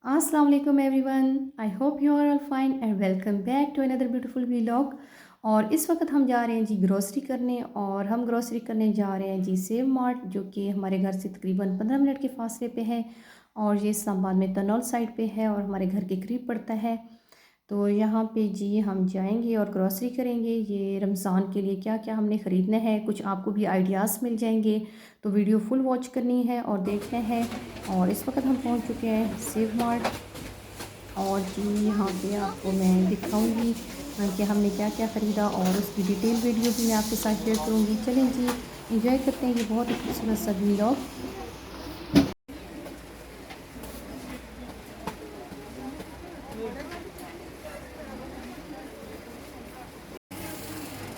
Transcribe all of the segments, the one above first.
अस्सलाम वालेकुम everyone. I hope you are all fine and welcome back to another beautiful vlog. और इस वक्त हम जा रहे हैं जी ग्रोसरी करने, और हम ग्रोसरी करने जा रहे हैं जी सेव मार्ट, जो कि हमारे घर से तकरीबन 15 मिनट के फासले पे है। और ये इस्लामाबाद में तनौल साइड पे है और हमारे घर के करीब पड़ता है। तो यहाँ पे जी हम जाएंगे और ग्रॉसरी करेंगे। ये रमज़ान के लिए क्या क्या हमने ख़रीदना है, कुछ आपको भी आइडियाज़ मिल जाएंगे। तो वीडियो फुल वॉच करनी है और देखना है। और इस वक्त हम पहुँच चुके हैं सेव मार्ट। और जी यहाँ पे आपको मैं दिखाऊंगी कि हमने क्या क्या ख़रीदा, और उसकी डिटेल वीडियो भी मैं आपके साथ शेयर करूँगी। चलें जी, इंजॉय करते हैं ये बहुत ही खूबसूरत सा व्लॉग।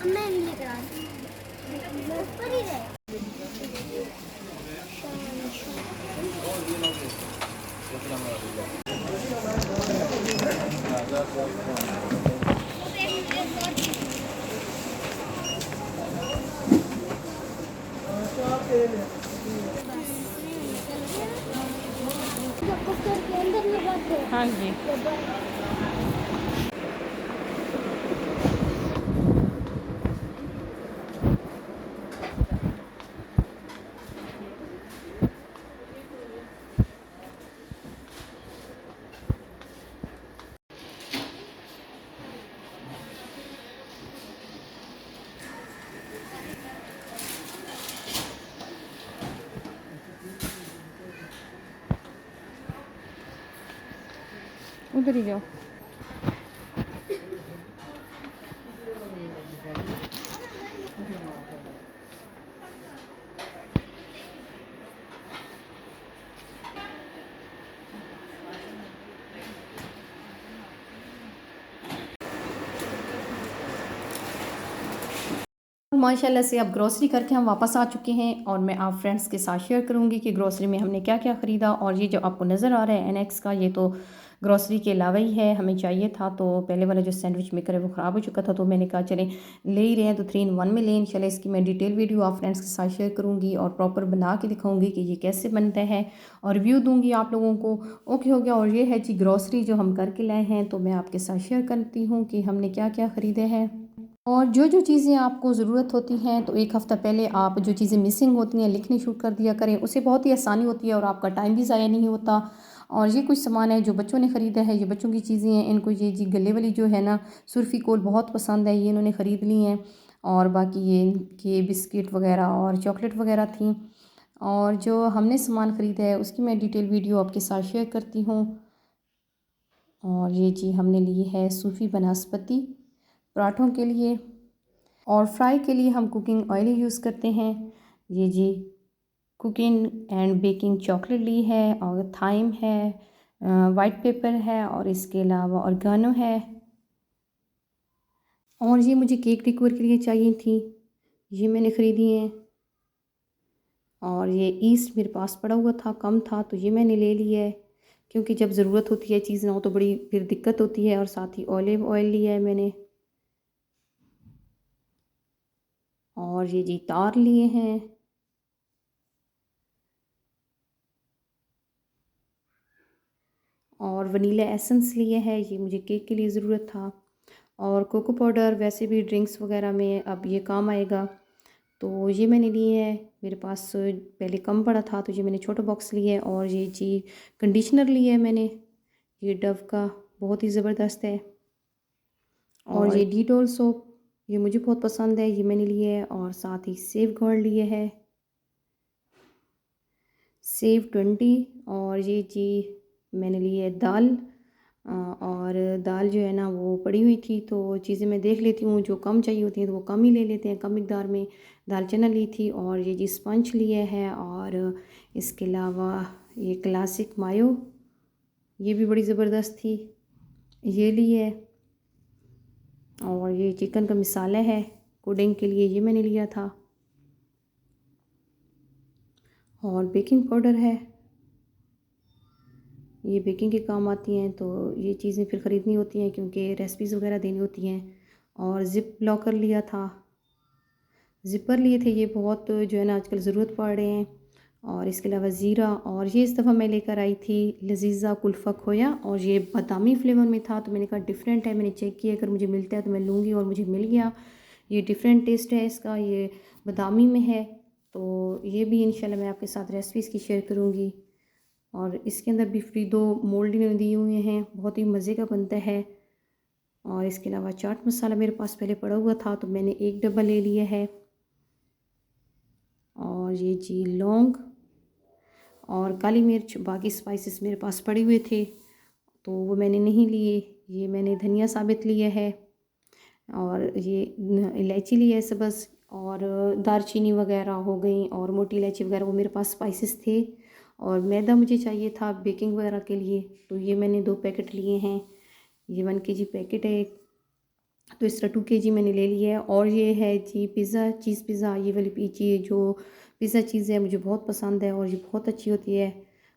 मैं भी लेकर आती हूँ। ऊपर ही रहे। के अंदर में बात है। हाँ जी। उधर ही जाओ। माशाल्लाह से अब ग्रोसरी करके हम वापस आ चुके हैं, और मैं आप फ्रेंड्स के साथ शेयर करूंगी कि ग्रोसरी में हमने क्या क्या ख़रीदा। और ये जो आपको नज़र आ रहा है एनेक्स का, ये तो ग्रोसरी के अलावा ही है। हमें चाहिए था, तो पहले वाला जो सैंडविच मेकर है वो ख़राब हो चुका था, तो मैंने कहा चलें ले ही रहे हैं तो 3 in 1 में लें। चले इसकी मैं डिटेल वीडियो आप फ्रेंड्स के साथ शेयर करूँगी और प्रॉपर बना के दिखाऊँगी कि ये कैसे बनता है, और रिव्यू दूँगी आप लोगों को। ओके हो गया। और ये है जी ग्रोसरी जो हम करके लाए हैं, तो मैं आपके साथ शेयर करती हूँ कि हमने क्या क्या ख़रीदे हैं। और जो जो चीज़ें आपको ज़रूरत होती हैं, तो एक हफ़्ता पहले आप जो चीज़ें मिसिंग होती हैं लिखनी शुरू कर दिया करें, उससे बहुत ही आसानी होती है और आपका टाइम भी ज़ाया नहीं होता। और ये कुछ सामान है जो बच्चों ने ख़रीदा है, ये बच्चों की चीज़ें हैं। इनको ये जी गले वाली जो है ना सुर्फ़ी कोल बहुत पसंद है, ये इन्होंने ख़रीद ली हैं। और बाकी ये इनके बिस्किट वगैरह और चॉकलेट वगैरह थी। और जो हमने सामान ख़रीदा है उसकी मैं डिटेल वीडियो आपके साथ शेयर करती हूँ। और ये जी हमने ली है सूफी बनस्पति पराठों के लिए। और फ्राई के लिए हम कुकिंग ऑयल यूज़ करते हैं। ये जी कुकिंग एंड बेकिंग चॉकलेट ली है, और थाइम है, वाइट पेपर है, और इसके अलावा ऑर्गेनो है। और ये मुझे केक डेकोर के लिए चाहिए थी, ये मैंने ख़रीदी हैं। और ये ईस्ट मेरे पास पड़ा हुआ था, कम था, तो ये मैंने ले लिया है, क्योंकि जब ज़रूरत होती है चीज़ ना हो तो बड़ी फिर दिक्कत होती है। और साथ ही ऑलिव ऑयल लिया है मैंने। और ये जी तार लिए हैं। और वनीला एसेंस लिए है, ये मुझे केक के लिए ज़रूरत था। और कोको पाउडर वैसे भी ड्रिंक्स वगैरह में अब ये काम आएगा, तो ये मैंने लिए है। मेरे पास पहले कम पड़ा था, तो ये मैंने छोटा बॉक्स लिया है। और ये जी कंडीशनर लिया है मैंने, ये डव का बहुत ही ज़बरदस्त है। और ये डिटॉल सोप, ये मुझे बहुत पसंद है, ये मैंने लिए है। और साथ ही सेव गार्ड लिए है, सेव 20। और ये जी मैंने ली है दाल। और दाल जो है ना वो पड़ी हुई थी, तो चीज़ें मैं देख लेती हूँ, जो कम चाहिए होती हैं तो वो कम ही ले लेते हैं, कम मिकदार में। दाल चना ली थी। और ये जी स्पंज लिए है। और इसके अलावा ये क्लासिक मायो, ये भी बड़ी ज़बरदस्त थी, ये ली है। और ये चिकन का मसाला है कोडिंग के लिए, ये मैंने लिया था। और बेकिंग पाउडर है, ये बेकिंग के काम आती हैं, तो ये चीज़ें फिर ख़रीदनी होती हैं क्योंकि रेसिपीज़ वगैरह देनी होती हैं। और ज़िप लॉकर लिया था, ज़िपर लिए थे, ये बहुत जो है ना आजकल ज़रूरत पड़ रहे हैं। और इसके अलावा ज़ीरा, और ये इस दफ़ा मैं लेकर आई थी लजीज़ा कुल्फ़ा खोया, और ये बादामी फ्लेवर में था। तो मैंने कहा डिफरेंट है, मैंने चेक किया, अगर मुझे मिलता है तो मैं लूँगी, और मुझे मिल गया। ये डिफरेंट टेस्ट है इसका, ये बादामी में है। तो ये भी इंशाल्लाह मैं आपके साथ रेसिपीज़ की शेयर करूँगी। और इसके अंदर भी फ्रीदो मोल्ड इन्होंने दिए हुए हैं, बहुत ही मज़े का बनता है। और इसके अलावा चाट मसाला मेरे पास पहले पड़ा हुआ था, तो मैंने 1 डब्बा ले लिया है। और ये जी लौंग और काली मिर्च, बाकी स्पाइसेस मेरे पास पड़े हुए थे तो वो मैंने नहीं लिए। ये मैंने धनिया साबित लिया है, और ये इलायची ली है सब्ज़, और दालचीनी वगैरह हो गई, और मोटी इलायची वगैरह, वो मेरे पास स्पाइसेस थे। और मैदा मुझे चाहिए था बेकिंग वगैरह के लिए, तो ये मैंने 2 पैकेट लिए हैं। ये 1 केजी पैकेट है, तो इस तरह 2 केजी मैंने ले लिया है। और ये है जी पिज़्ज़ा, चीज़ पिज़्ज़ा, ये वाली पीची जो पिज़्ज़ा चीज़ है मुझे बहुत पसंद है, और ये बहुत अच्छी होती है,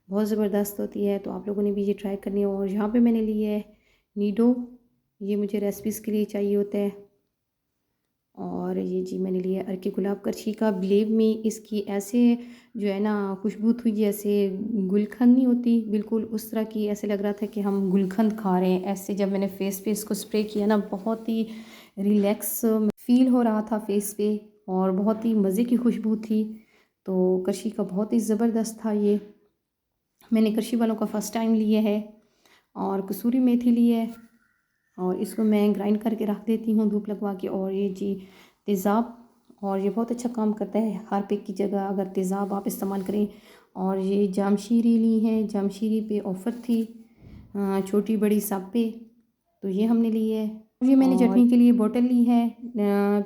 बहुत ज़बरदस्त होती है। तो आप लोगों ने भी ये ट्राई करनी है। और यहाँ पे मैंने लिए है नीडो, ये मुझे रेसिपीज़ के लिए चाहिए होता है। और ये जी मैंने लिया अर्के गुलाब करछी का। बिलीव मी, इसकी ऐसे जो है ना खुशबू थी जैसे गुलकंद नहीं होती, बिल्कुल उस तरह की, ऐसे लग रहा था कि हम गुलकंद खा रहे हैं। ऐसे जब मैंने फेस पे इसको स्प्रे किया ना, बहुत ही रिलैक्स फील हो रहा था फेस पे, और बहुत ही मज़े की खुशबू थी। तो करछी का बहुत ही ज़बरदस्त था ये, मैंने करछी वालों का फ़र्स्ट टाइम लिया है। और कसूरी मेथी ली है, और इसको मैं ग्राइंड करके रख देती हूँ धूप लगवा के। और ये जी तेज़ाब, और ये बहुत अच्छा काम करता है हार्पिक की जगह अगर तेज़ाब आप इस्तेमाल करें। और ये जामशीरी ली है, जामशीरी पे ऑफ़र थी छोटी बड़ी सब पे, तो ये हमने ली है। ये मैंने चटनी के लिए बोतल ली है,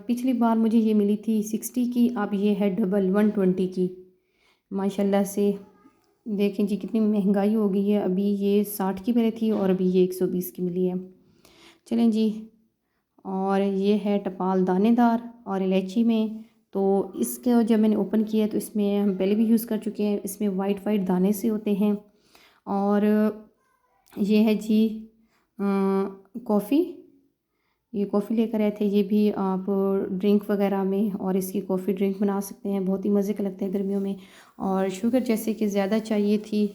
पिछली बार मुझे ये मिली थी 60 की, अब ये है डबल 120 की। माशाल्लाह से देखें जी कितनी महंगाई हो गई है। अभी ये 60 की पहले थी, और अभी ये 120 की मिली है। चलें जी। और ये है टपाल दानेदार और इलायची में, तो इसके जब मैंने ओपन किया तो इसमें हम पहले भी यूज़ कर चुके हैं, इसमें वाइट वाइट दाने से होते हैं। और ये है जी कॉफ़ी, ये कॉफ़ी लेकर आए थे। ये भी आप ड्रिंक वगैरह में, और इसकी कॉफ़ी ड्रिंक बना सकते हैं, बहुत ही मज़े का लगता है गर्मियों में। और शुगर जैसे कि ज़्यादा चाहिए थी,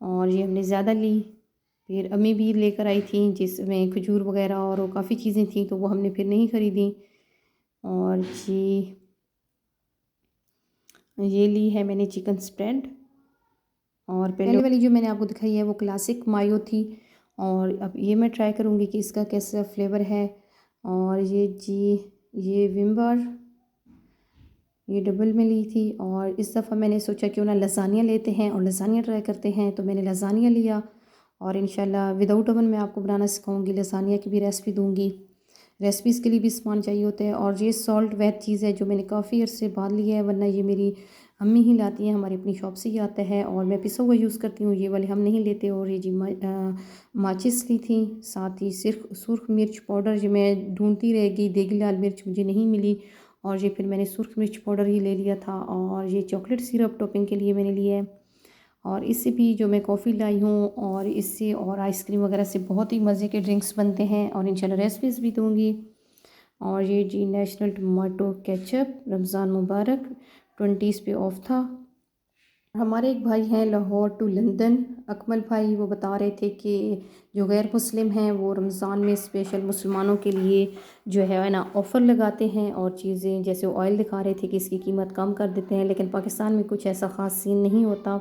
और ये हमने ज़्यादा ली। फिर अम्मी भी लेकर आई थी जिसमें खजूर वगैरह और वो काफ़ी चीज़ें थी, तो वो हमने फिर नहीं ख़रीदी। और जी ये ली है मैंने चिकन स्प्रेड, और पहले वाली जो मैंने आपको दिखाई है वो क्लासिक मायो थी, और अब ये मैं ट्राई करूँगी कि इसका कैसा फ्लेवर है। और ये जी ये विम बार, ये डबल में ली थी। और इस दफ़ा मैंने सोचा क्यों ना लसानिया लेते हैं और लसानिया ट्राई करते हैं, तो मैंने लसानिया लिया। और इंशाल्लाह विदाउट ओवन मैं आपको बनाना सिखाऊंगी, लसानिया की भी रेसिपी दूंगी। रेसिपीज़ के लिए भी सामान चाहिए होता है। और ये सॉल्ट वैद चीज़ है जो मैंने काफ़ी अर्से बाद लिया है, वरना ये मेरी अम्मी ही लाती हैं, हमारी अपनी शॉप से ही आता है, और मैं पिसा हुआ यूज़ करती हूँ, ये वाले हम नहीं लेते। और ये जी माचिस ली थी, साथ ही सिर्फ सुर्ख मिर्च पाउडर, जो मैं ढूंढती रह गई, देगी लाल मिर्च मुझे नहीं मिली, और ये फिर मैंने सुर्ख मिर्च पाउडर ही ले लिया था। और ये चॉकलेट सिरप टॉपिंग के लिए मैंने लिया है। और इससे भी जो मैं कॉफ़ी लाई हूँ, और इससे और आइसक्रीम वगैरह से बहुत ही मज़े के ड्रिंक्स बनते हैं, और इंशाल्लाह रेसिपीज़ भी दूँगी। और ये जी नेशनल टमाटो केचप, रमज़ान मुबारक, 20s पे ऑफ था। हमारे एक भाई हैं लाहौर टू लंदन, अकमल भाई, वो बता रहे थे कि जो गैर मुस्लिम हैं वो रमज़ान में स्पेशल मुसलमानों के लिए जो है ना ऑफ़र लगाते हैं, और चीज़ें जैसे ऑयल दिखा रहे थे कि इसकी कीमत कम कर देते हैं। लेकिन पाकिस्तान में कुछ ऐसा ख़ास सीन नहीं होता,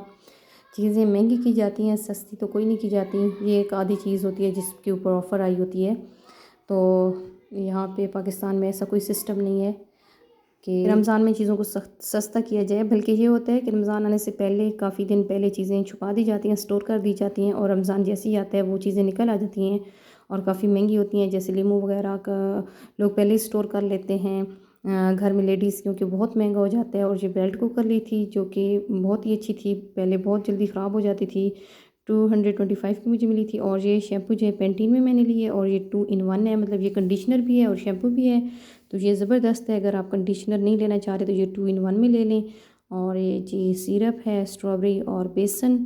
चीज़ें महंगी की जाती हैं, सस्ती तो कोई नहीं की जाती। ये एक आधी चीज़ होती है जिसके ऊपर ऑफ़र आई होती है। तो यहाँ पे पाकिस्तान में ऐसा कोई सिस्टम नहीं है कि रमज़ान में चीज़ों को सस्ता किया जाए, बल्कि ये होता है कि रमज़ान आने से पहले काफ़ी दिन पहले चीज़ें छुपा दी जाती हैं, स्टोर कर दी जाती हैं, और रमज़ान जैसे ही आता है वो चीज़ें निकल आ जाती हैं और काफ़ी महंगी होती हैं। जैसे लीमू वगैरह का लोग पहले ही स्टोर कर लेते हैं घर में लेडीज़, क्योंकि बहुत महंगा हो जाता है। और ये बेल्ट कुकर ली थी जो कि बहुत ही अच्छी थी, पहले बहुत जल्दी ख़राब हो जाती थी, 225 की मुझे मिली थी। और ये शैम्पू जो है पेंटीन में मैंने लिए, और ये 2 in 1 है, मतलब ये कंडीशनर भी है और शैम्पू भी है, तो ये ज़बरदस्त है। अगर आप कंडीशनर नहीं लेना चाह रहे तो ये 2 in 1 में ले लें। और ये जी सिरप है स्ट्रॉबेरी और बेसन,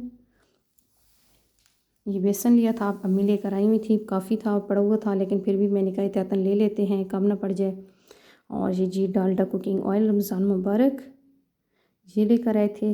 ये बेसन लिया था, अम्मी लेकर आई हुई थी, काफ़ी था पड़ा हुआ था, लेकिन फिर भी मैंने कहा एहतियातन ले लेते हैं, कम ना पड़ जाए। और ये जी डालडा कुकिंग ऑयल, रमज़ान मुबारक, ये लेकर आए थे।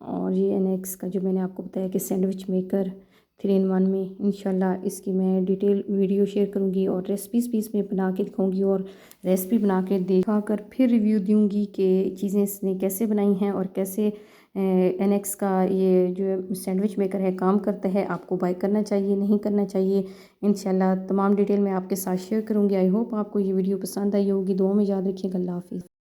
और ये NX का जो मैंने आपको बताया कि सैंडविच मेकर 3 in 1 में, इंशाल्लाह इसकी मैं डिटेल वीडियो शेयर करूँगी और रेसिपीज़ भी इसमें बना के दिखाऊँगी और रेसिपी बना के दिखा कर फिर रिव्यू दूँगी कि चीज़ें इसने कैसे बनाई हैं और कैसे NX का ये जो सैंडविच मेकर है काम करता है, आपको बाय करना चाहिए नहीं करना चाहिए। इंशाल्लाह तमाम डिटेल मैं आपके साथ शेयर करूँगी। आई होप आपको ये वीडियो पसंद आई होगी। दुआ में याद रखिएगा। अल्लाह हाफ़िज़।